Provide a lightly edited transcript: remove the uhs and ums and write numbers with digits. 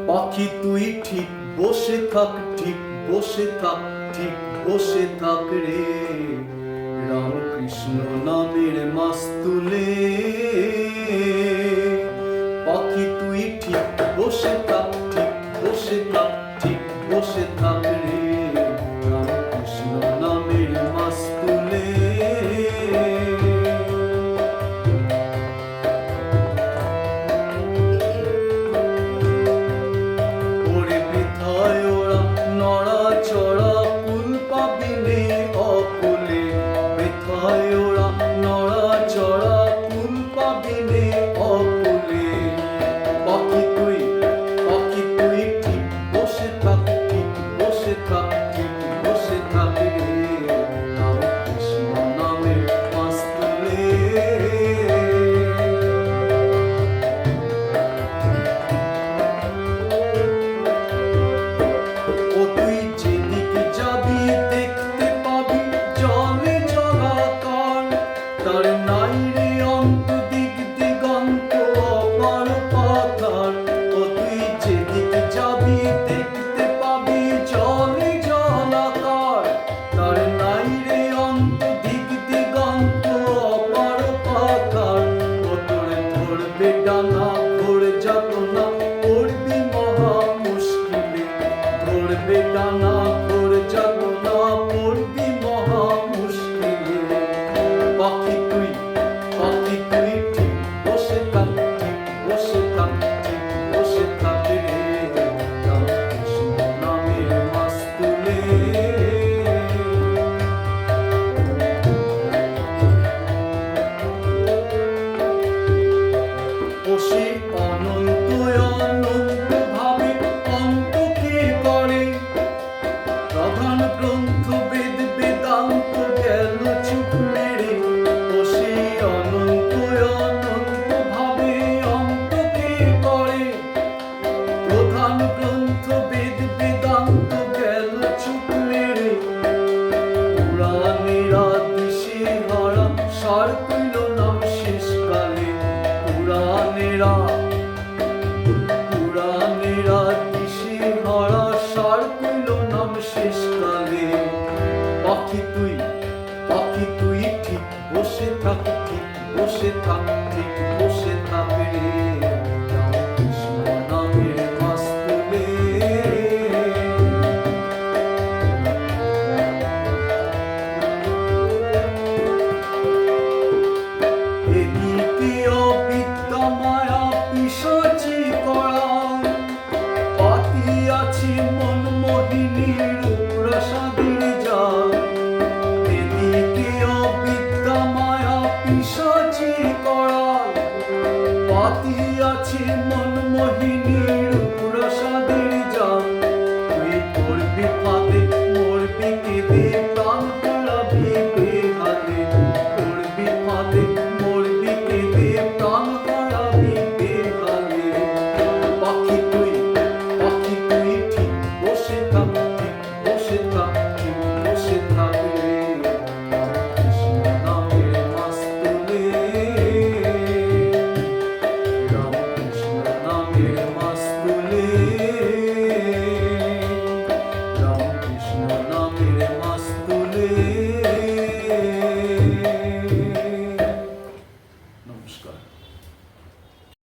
পাখি তুই ঠিক বসে থাক, ঠিক বসে থাক, ঠিক বসে থাক রে, রামকৃষ্ণ নামের মাস্তুলে। পাখি তুই ঠিক বসে থাক, ঠিক বসে থাক, ঠিক বসে থাক রে, রামকৃষ্ণ নামের মাস্তুলে। পুরাণেরা দিশেহারা সার কইল নাম শেষকালে। পাখি তুই ঠিক বসে থাক, ঠিক বসে থাক, ঠিক বসে থাক রে, রামকৃষ্ণ নামের মাস্তুলে। এদিকে অবিদ্যা মায়া পিশাচি করা, পাতিয়াছি মন মোহিনীর প্রসাদের জাল। এদিকে অবিদ্যা মায়া পিশাচি করা, পাতিয়াছি মন মোহিনী